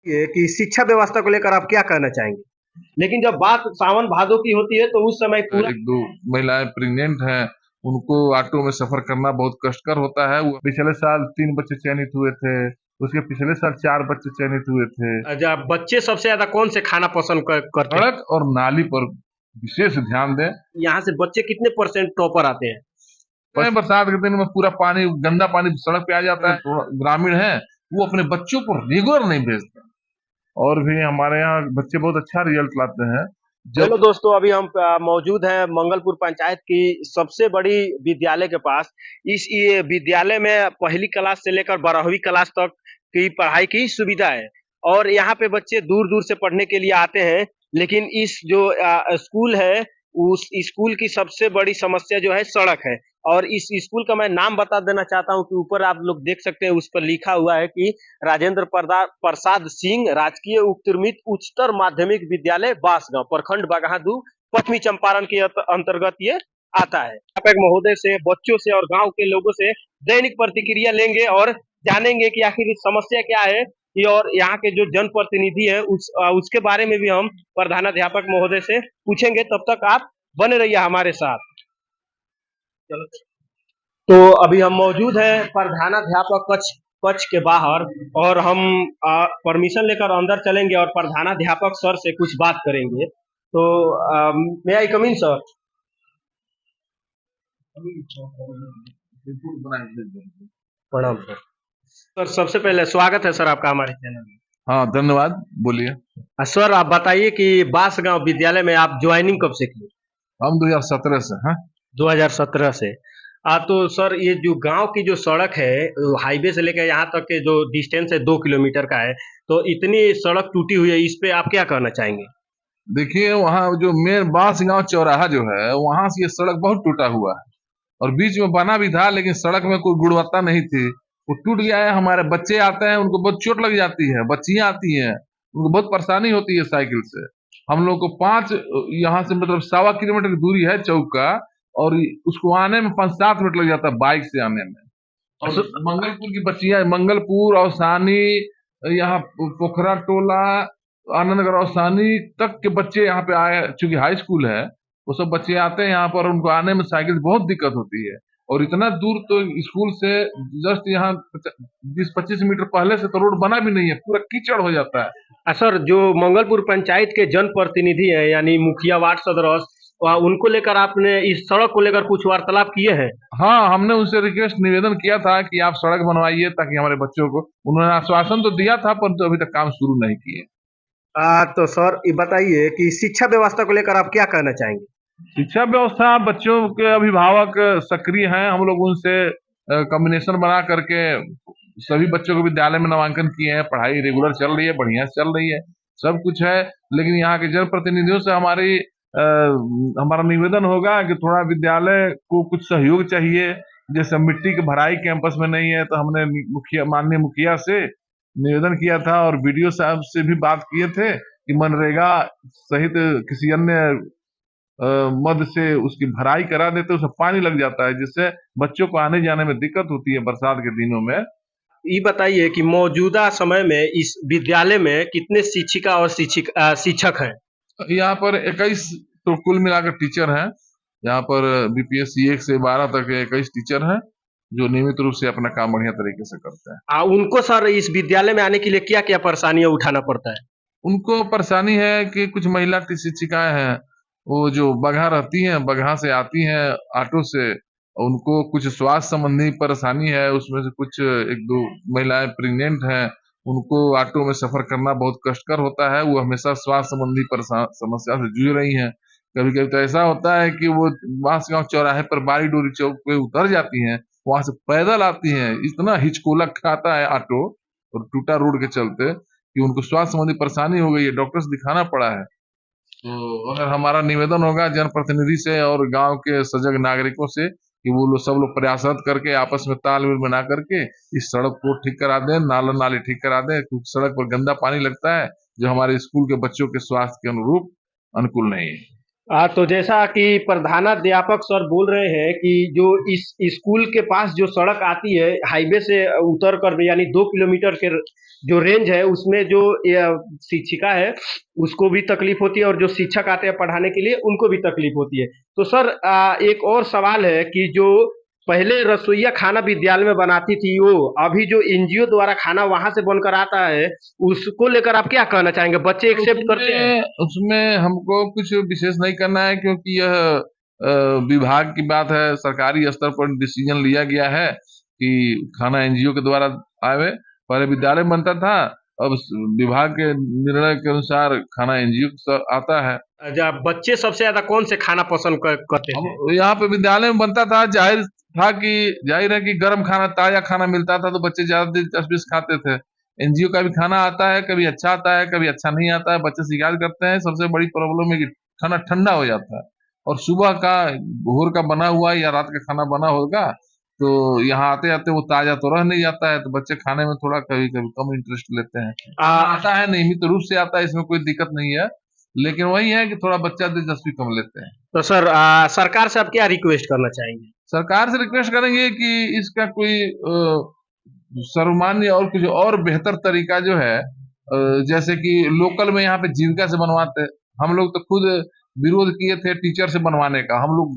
ये कि शिक्षा व्यवस्था को लेकर आप क्या कहना चाहेंगे? लेकिन जब बात सावन भादो की होती है तो उस समय पूरा एक दो महिलाएं प्रेग्नेंट हैं, उनको ऑटो में सफर करना बहुत कष्टकर होता है। वो पिछले साल 3 बच्चे चयनित हुए थे, उसके पिछले साल 4 बच्चे चयनित हुए थे। जब बच्चे सबसे ज्यादा कौन से खाना पसंद करते हैं? सड़क और नाली पर विशेष ध्यान दें। यहाँ से बच्चे कितने परसेंट टॉपर आते हैं? बरसात के दिन में पूरा पानी, गंदा पानी सड़क पे आ जाता है। तो ग्रामीण है, वो अपने बच्चों को रेगुलर नहीं भेजते। और भी हमारे यहाँ बच्चे बहुत अच्छा रिजल्ट लाते हैं। हेलो जब दोस्तों, अभी हम मौजूद हैं मंगलपुर पंचायत की सबसे बड़ी विद्यालय के पास। इस ये विद्यालय में पहली क्लास से लेकर 12वीं क्लास तक की पढ़ाई की सुविधा है और यहाँ पे बच्चे दूर दूर से पढ़ने के लिए आते हैं। लेकिन इस जो स्कूल है, उस स्कूल की सबसे बड़ी समस्या जो है सड़क है। और इस स्कूल का मैं नाम बता देना चाहता हूँ कि ऊपर आप लोग देख सकते हैं, उस पर लिखा हुआ है कि राजेंद्र प्रसाद सिंह राजकीय उत्कृमित उच्चतर माध्यमिक विद्यालय बांसगांव, प्रखंड बगहादू, पश्चिमी चंपारण के अंतर्गत ये आता है। आप एक महोदय से, बच्चों से और गांव के लोगों से दैनिक प्रतिक्रिया लेंगे और जानेंगे कि आखिर इस समस्या क्या है। ये और यहाँ के जो जनप्रतिनिधि है उसके बारे में भी हम प्रधानाध्यापक महोदय से पूछेंगे। तब तक आप बने रहिए हमारे साथ। चलो, तो अभी हम मौजूद हैं प्रधानाध्यापक कक्ष कक्ष के बाहर और हम परमिशन लेकर अंदर चलेंगे और प्रधानाध्यापक सर से कुछ बात करेंगे। तो मे आई कम इन सर? प्रणाम सर। सर सबसे पहले स्वागत है सर आपका हमारे चैनल में। हाँ, धन्यवाद, बोलिए। सर आप बताइए कि बांसगांव विद्यालय में आप ज्वाइनिंग कब से की? हम 2017 से हैं। 2017 से। तो सर ये जो गांव की जो सड़क है, हाईवे से लेकर यहाँ तक के जो डिस्टेंस है 2 किलोमीटर का है, तो इतनी सड़क टूटी हुई है, इस पे आप क्या कहना चाहेंगे? देखिए, वहाँ जो मेन बांसगांव चौराहा जो है, वहां से ये सड़क बहुत टूटा हुआ है और बीच में बना भी था, लेकिन सड़क में कोई गुणवत्ता नहीं थी। वो टूट गया है। हमारे बच्चे आते हैं, उनको बहुत चोट लग जाती है। बच्चियां आती हैं, उनको बहुत परेशानी होती है साइकिल से। हम लोग को यहाँ से मतलब 1.25 किलोमीटर की दूरी है चौक का, और उसको आने में 5-7 मिनट लग जाता है बाइक से आने में। और मंगलपुर की बच्चियां, मंगलपुर, औसानी, यहाँ पोखरा टोला, आनंदगढ़, औसानी तक के बच्चे यहाँ पे आए, चूंकि हाई स्कूल है, वो सब बच्चे आते हैं यहाँ पर। उनको आने में साइकिल से बहुत दिक्कत होती है। और इतना दूर तो स्कूल से जस्ट यहाँ 20-25 मीटर पहले से तो रोड बना भी नहीं है, पूरा कीचड़ हो जाता है। सर जो मंगलपुर पंचायत के जनप्रतिनिधि हैं, यानी मुखिया, वार्ड सदस्य, उनको लेकर आपने इस सड़क को लेकर कुछ वार्तालाप किए हैं? हाँ, हमने उनसे रिक्वेस्ट, निवेदन किया था कि आप सड़क बनवाइए ताकि हमारे बच्चों को। उन्होंने आश्वासन तो दिया था, परंतु अभी तक काम शुरू नहीं किए। तो सर ये बताइए कि शिक्षा व्यवस्था को लेकर आप क्या कहना चाहेंगे? शिक्षा व्यवस्था, बच्चों के अभिभावक सक्रिय हैं। हम लोग उनसे कॉम्बिनेशन बना करके सभी बच्चों को विद्यालय में नामांकन किए हैं। पढ़ाई रेगुलर चल रही है, बढ़िया से चल रही है, सब कुछ है। लेकिन यहाँ के जनप्रतिनिधियों से हमारा निवेदन होगा कि थोड़ा विद्यालय को कुछ सहयोग चाहिए। जैसे मिट्टी की भराई कैंपस में नहीं है, तो हमने माननीय मुखिया से निवेदन किया था और बीडीओ साहब से भी बात किए थे कि मनरेगा सहित किसी अन्य मद से उसकी भराई करा देते, उसमें पानी लग जाता है, जिससे बच्चों को आने जाने में दिक्कत होती है बरसात के दिनों में। ये बताइए कि मौजूदा समय में इस विद्यालय में कितने शिक्षिका और शिक्षक हैं? यहाँ पर 21 तो कुल मिलाकर टीचर हैं। यहाँ पर बीपीएससी 1 से 12 तक 21 टीचर हैं, जो नियमित रूप से अपना काम बढ़िया तरीके से करते हैं। उनको सर इस विद्यालय में आने के लिए क्या क्या परेशानियां उठाना पड़ता है? उनको परेशानी है कि कुछ महिला शिक्षिकाएं हैं, वो जो बगहा रहती हैं, बगहा से आती हैं ऑटो से। उनको कुछ स्वास्थ्य संबंधी परेशानी है, उसमें से कुछ 1-2 महिलाएं प्रेग्नेंट हैं। उनको ऑटो में सफर करना बहुत कष्टकर होता है। वो हमेशा स्वास्थ्य संबंधी समस्या से जूझ रही हैं। कभी कभी तो ऐसा होता है कि वो बांसगांव चौराहे पर बारी डोरी चौक पे उतर जाती हैं, वहां से पैदल आती हैं। इतना हिचकोलक खाता है ऑटो और टूटा रोड के चलते कि उनको स्वास्थ्य संबंधी परेशानी हो गई है, डॉक्टर से दिखाना पड़ा है। तो अगर हमारा निवेदन होगा जनप्रतिनिधि से और गांव के सजग नागरिकों से कि वो लोग, सब लोग प्रयासरत करके आपस में तालमेल बना करके इस सड़क को ठीक करा दें, नाले ठीक करा दें, क्योंकि सड़क पर गंदा पानी लगता है जो हमारे स्कूल के बच्चों के स्वास्थ्य के अनुरूप अनुकूल नहीं है। तो जैसा कि प्रधानाध्यापक सर बोल रहे हैं कि जो इस स्कूल के पास जो सड़क आती है हाईवे से उतर कर यानी 2 किलोमीटर के जो रेंज है उसमें जो शिक्षिका है उसको भी तकलीफ होती है और जो शिक्षक आते हैं पढ़ाने के लिए उनको भी तकलीफ होती है। तो सर एक और सवाल है कि जो पहले रसोइया खाना विद्यालय में बनाती थी वो अभी जो एनजीओ द्वारा खाना वहां से बनकर आता है उसको लेकर आप क्या कहना चाहेंगे? बच्चे एक्सेप्ट करते हैं? उसमें उसमें हमको कुछ विशेष नहीं करना है, क्योंकि यह विभाग की बात है। सरकारी स्तर पर डिसीजन लिया गया है कि खाना एनजीओ के द्वारा आवे। पहले विद्यालय में बनता था, अब विभाग के निर्णय के अनुसार खाना एनजीओ से आता है। जब बच्चे सबसे ज्यादा कौन से खाना पसंद करते हम थे? यहाँ पे विद्यालय में बनता था, जाहिर है कि गर्म खाना, ताजा खाना मिलता था, तो बच्चे ज्यादा दिलचस्पी से खाते थे। एनजीओ का भी खाना आता है, कभी अच्छा आता है, कभी अच्छा नहीं आता है, बच्चे शिकायत करते हैं। सबसे बड़ी प्रॉब्लम है कि खाना ठंडा हो जाता है, और सुबह का भोर का बना हुआ या रात का खाना बना होगा तो यहाँ आते आते वो ताजा तो रह नहीं जाता है, तो बच्चे खाने में थोड़ा कभी कभी कम इंटरेस्ट लेते हैं। आता है, नियमित रूप से आता है, इसमें कोई दिक्कत नहीं है, लेकिन वही है कि थोड़ा बच्चा दिलचस्पी कम लेते हैं। तो सर सरकार से आप क्या रिक्वेस्ट करना चाहेंगे? सरकार से रिक्वेस्ट करेंगे कि इसका कोई सर्वमान्य और कुछ और बेहतर तरीका जो है, जैसे कि लोकल में यहाँ पे जीविका से बनवाते। हम लोग तो खुद विरोध किए थे टीचर से बनवाने का। हम लोग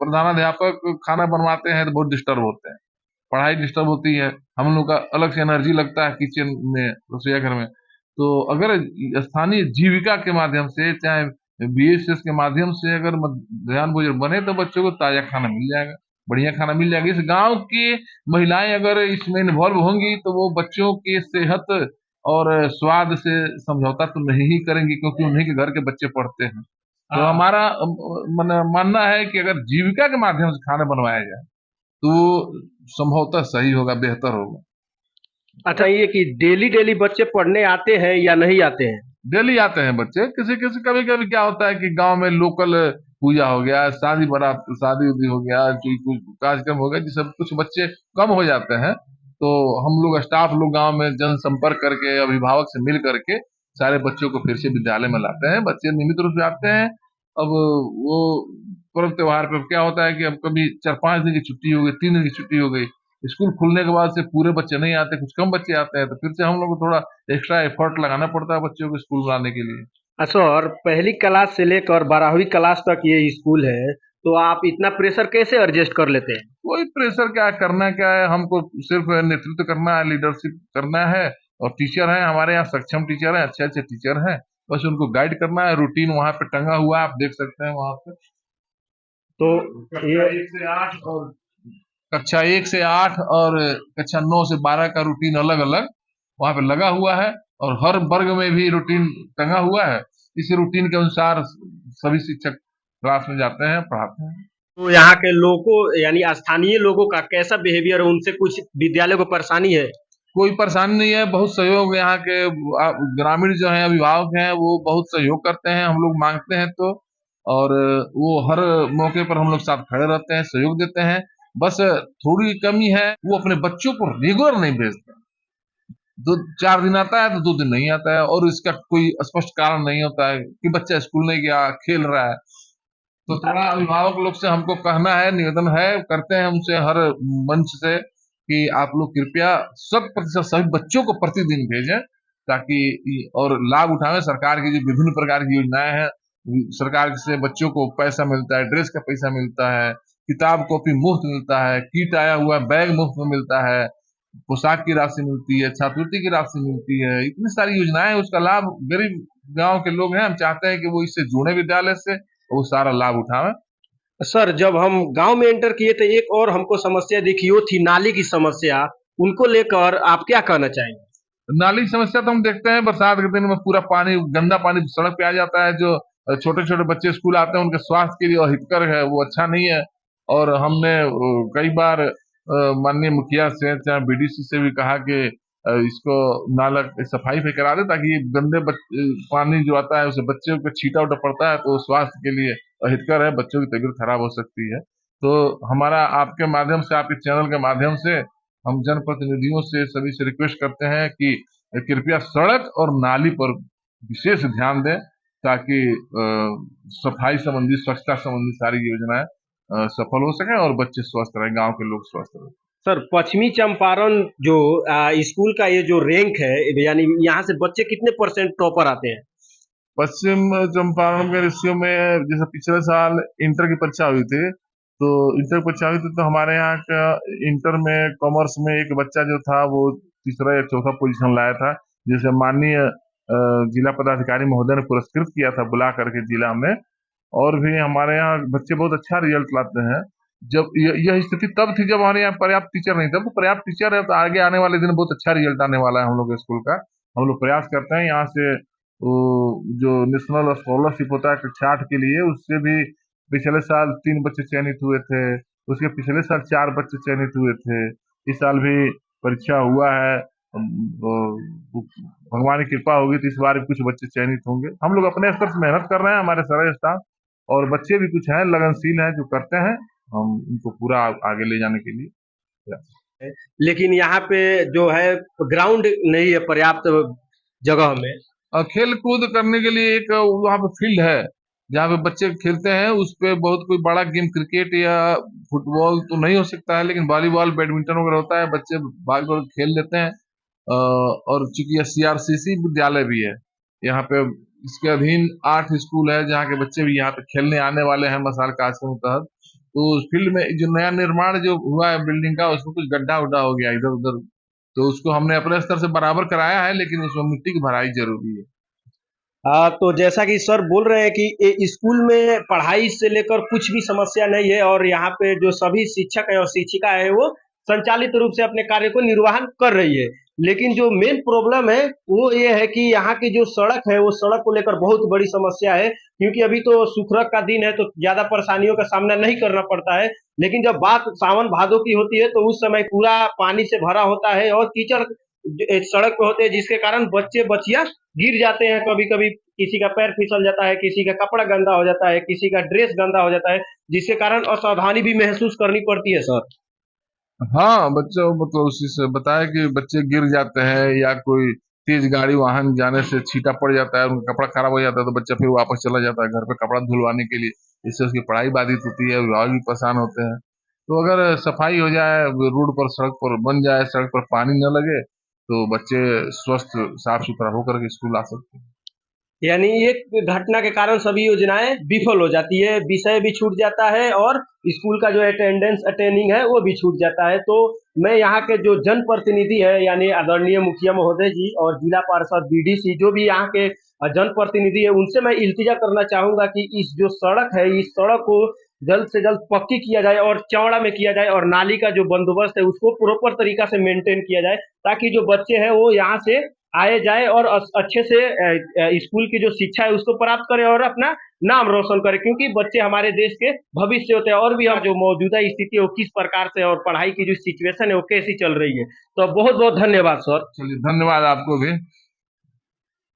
प्रधानाध्यापक खाना बनवाते हैं तो बहुत डिस्टर्ब होते हैं, पढ़ाई डिस्टर्ब होती है, हम लोग का अलग से एनर्जी लगता है किचन में, रसोईया घर में। तो अगर स्थानीय जीविका के माध्यम से, चाहे बीएसएस के माध्यम से अगर मध्याह्न भोजन बने तो बच्चों को ताजा खाना मिल जाएगा, बढ़िया खाना मिल जाएगा। इस गांव की महिलाएं अगर इसमें इन्वॉल्व होंगी तो वो बच्चों की सेहत और स्वाद से समझौता तो नहीं ही करेंगी, क्योंकि उन्हीं के घर के बच्चे पढ़ते हैं। तो हमारा मानना है कि अगर जीविका के माध्यम से खाना बनवाया जाए तो संभवतः सही होगा, बेहतर होगा। अच्छा, ये कि डेली डेली बच्चे पढ़ने आते हैं या नहीं आते हैं? डेली आते हैं बच्चे। किसी किसी कभी कभी क्या होता है कि गांव में लोकल पूजा हो गया, शादी बारात, शादी उदी हो गया, कुछ कार्यक्रम हो गया, जिससे कुछ बच्चे कम हो जाते हैं, तो हम लोग स्टाफ लोग गांव में जनसंपर्क करके अभिभावक से मिल करके सारे बच्चों को फिर से विद्यालय में लाते हैं। बच्चे नियमित रूप से आते हैं। अब वो पर्व त्योहार पे क्या होता है कि अब कभी 4-5 दिन की छुट्टी हो गई, 3 दिन की छुट्टी हो गई, स्कूल खुलने के बाद से पूरे बच्चे नहीं आते, कुछ कम बच्चे आते हैं, तो फिर से हम लोग को थोड़ा एक्स्ट्रा एफर्ट लगाना पड़ता है बच्चों को स्कूल लाने के लिए। सर पहली क्लास से लेकर 12वीं क्लास तक ये स्कूल है, तो आप इतना प्रेशर कैसे एडजस्ट कर लेते हैं? कोई प्रेशर क्या करना, क्या है, हमको सिर्फ नेतृत्व करना है, लीडरशिप करना है। और टीचर हैं हमारे यहाँ, सक्षम टीचर हैं, अच्छे अच्छे टीचर हैं, बस उनको गाइड करना है। रूटीन वहाँ पे टंगा हुआ है, आप देख सकते हैं वहाँ पे। तो कक्षा ये 1 से 8 और कक्षा 9 से 12 का रूटीन अलग अलग वहाँ पे लगा हुआ है, और हर वर्ग में भी रूटीन टंगा हुआ है। इस रूटीन के अनुसार सभी शिक्षक क्लास में जाते हैं, पढ़ाते हैं। तो यहाँ के लोगों यानी स्थानीय लोगों का कैसा बिहेवियर है? उनसे कुछ विद्यालय को परेशानी है? कोई परेशानी नहीं है, बहुत सहयोग यहाँ के ग्रामीण जो हैं, अभिभावक हैं, वो बहुत सहयोग करते हैं, हम लोग मांगते हैं तो। और वो हर मौके पर हम लोग साथ खड़े रहते हैं, सहयोग देते हैं। बस थोड़ी कमी है, वो अपने बच्चों को रेगुलर नहीं भेजते। 4 दिन आता है तो 2 दिन नहीं आता है, और इसका कोई स्पष्ट कारण नहीं होता है कि बच्चा स्कूल नहीं गया, खेल रहा है। तो थोड़ा अभिभावक लोग से हमको कहना है, निवेदन है, करते हैं उनसे हर मंच से कि आप लोग कृपया 100% सभी बच्चों को प्रतिदिन भेजें, ताकि और लाभ उठाएं सरकार की जो विभिन्न प्रकार की योजनाएं हैं। सरकार से बच्चों को पैसा मिलता है, ड्रेस का पैसा मिलता है, किताब कॉपी मुफ्त मिलता है, किट आया हुआ बैग मुफ्त में मिलता है, पोशाक की राशि मिलती है, छात्रवृत्ति की राशि मिलती है। इतनी सारी योजनाएं, उसका लाभ गरीब गांव के लोग हैं, हम चाहते हैं कि वो इससे जुड़े विद्यालय से, वो सारा लाभ उठावें। सर जब हम गांव में एंटर किए तो एक और हमको समस्या दिखी, वो थी नाली की समस्या। उनको लेकर आप क्या कहना चाहेंगे? नाली की समस्या तो हम देखते हैं, बरसात के दिन में पूरा पानी, गंदा पानी सड़क पे आ जाता है। जो छोटे छोटे बच्चे स्कूल आते हैं, उनके स्वास्थ्य के लिए अहितकर है, वो अच्छा नहीं है। और हमने कई बार माननीय मुखिया से, चाहे बीडीसी से भी कहा कि इसको नाला सफाई पे करा दे, ताकि ये गंदे पानी जो आता है उसे बच्चों को छींटा उटा पड़ता है तो स्वास्थ्य के लिए अहितकर है, बच्चों की तबीयत खराब हो सकती है। तो हमारा आपके माध्यम से, आपके चैनल के माध्यम से हम जनप्रतिनिधियों से, सभी से रिक्वेस्ट करते हैं कि कृपया सड़क और नाली पर विशेष ध्यान दें, ताकि सफाई संबंधी, स्वच्छता संबंधी सारी योजनाएं सफल हो सके और बच्चे स्वस्थ रहें, गांव के लोग स्वस्थ रहें। सर, पश्चिमी चंपारण जो स्कूल का ये जो रैंक है, यानी यहाँ से बच्चे कितने परसेंट टॉपर आते हैं? पश्चिम चंपारण के रेशियो में जैसे पिछले साल इंटर की परीक्षा हुई थी, तो इंटर की परीक्षा हुई थी तो हमारे यहाँ का इंटर में कॉमर्स में एक बच्चा जो था वो तीसरा या चौथा पोजीशन लाया था, जिसे माननीय जिला पदाधिकारी महोदय ने पुरस्कृत किया था बुला करके जिला में। और भी हमारे यहाँ बच्चे बहुत अच्छा रिजल्ट लाते हैं। जब यह स्थिति तब थी जब हमारे यहाँ पर्याप्त टीचर नहीं थे। अब पर्याप्त टीचर है तो आगे आने वाले दिन बहुत अच्छा रिजल्ट आने वाला है हम लोग के स्कूल का। हम लोग प्रयास करते हैं यहाँ से वो जो नेशनल स्कॉलरशिप होता है कक्षा 8 के लिए, उससे भी पिछले साल 3 बच्चे चयनित हुए थे, उसके पिछले साल 4 बच्चे चयनित हुए थे। इस साल भी परीक्षा हुआ है। भगवान की कृपा होगी तो इस बार भी कुछ बच्चे चयनित होंगे। हम लोग अपने स्तर से मेहनत कर रहे हैं, हमारे सारे स्टाफ और बच्चे भी कुछ हैं लगनशील हैं जो करते हैं, हम उनको पूरा आगे ले जाने के लिए। लेकिन यहाँ पे जो है ग्राउंड नहीं है पर्याप्त जगह में। खेल कूद करने के लिए एक वहाँ पे फील्ड है जहाँ पे बच्चे खेलते हैं। उस पे बहुत कोई बड़ा गेम क्रिकेट या फुटबॉल तो नहीं हो सकता है, लेकिन वॉलीबॉल बैडमिंटन वगैरह होता है, बच्चे भाग दौड़ खेल लेते हैं। और चूंकि यह सीआरसीसी विद्यालय भी है यहाँ पे, इसके अधीन 8 स्कूल है जहाँ के बच्चे भी यहाँ पे खेलने आने वाले हैं मसाल का आश्रम के तहत। तो उस फील्ड में जो नया निर्माण जो हुआ है बिल्डिंग का, उसमें कुछ गड्ढा उड्ढा हो गया इधर उधर, तो उसको हमने अपने स्तर से बराबर कराया है, लेकिन उसमें मिट्टी की भराई जरूरी है। तो जैसा कि सर बोल रहे हैं कि स्कूल में पढ़ाई से लेकर कुछ भी समस्या नहीं है और यहाँ पे जो सभी शिक्षक है और शिक्षिका है वो संचालित रूप से अपने कार्य को निर्वहन कर रही है। लेकिन जो मेन प्रॉब्लम है वो ये है कि यहाँ की जो सड़क है वो सड़क को लेकर बहुत बड़ी समस्या है, क्योंकि अभी तो सुखरक का दिन है तो ज्यादा परेशानियों का सामना नहीं करना पड़ता है। लेकिन जब बात सावन भादो की होती है तो उस समय पूरा पानी से भरा होता है और कीचड़ सड़क पे होते हैं, जिसके कारण बच्चे बच्चियां गिर जाते हैं। कभी कभी किसी का पैर फिसल जाता है, किसी का कपड़ा गंदा हो जाता है, किसी का ड्रेस गंदा हो जाता है, जिसके कारण असावधानी भी महसूस करनी पड़ती है सर। हाँ, बच्चों मतलब उसी से बताया कि बच्चे गिर जाते हैं या कोई तेज गाड़ी वाहन जाने से छींटा पड़ जाता है, उनका कपड़ा खराब हो जाता है, तो बच्चा फिर वापस चला जाता है घर पे कपड़ा धुलवाने के लिए। इससे उसकी पढ़ाई बाधित होती है, अभिभावक भी परेशान होते हैं। तो अगर सफाई हो जाए रोड पर, सड़क पर बन जाए, सड़क पर पानी न लगे, तो बच्चे स्वस्थ साफ सुथरा होकर के स्कूल आ सकते हैं। यानी एक घटना के कारण सभी योजनाएं विफल हो जाती है, विषय भी छूट जाता है और स्कूल का जो अटेंडेंस अटेनिंग है वो भी छूट जाता है। तो मैं यहाँ के जो जनप्रतिनिधि है यानी आदरणीय मुखिया महोदय जी और जिला पार्षद बीडीसी जो भी यहाँ के जनप्रतिनिधि है, उनसे मैं इल्तिजा करना चाहूंगा कि इस जो सड़क है इस सड़क को जल्द से जल्द पक्की किया जाए और चौड़ा में किया जाए और नाली का जो बंदोबस्त है उसको प्रॉपर तरीका से मेंटेन किया जाए, ताकि जो बच्चे हैं वो यहाँ से आए जाए और अच्छे से स्कूल की जो शिक्षा है उसको प्राप्त करें और अपना नाम रोशन करें, क्योंकि बच्चे हमारे देश के भविष्य होते हैं। और भी हम जो मौजूदा स्थिति है वो किस प्रकार से और पढ़ाई की जो सिचुएशन है वो कैसी चल रही है। तो बहुत बहुत धन्यवाद सर। चलिए, धन्यवाद आपको भी।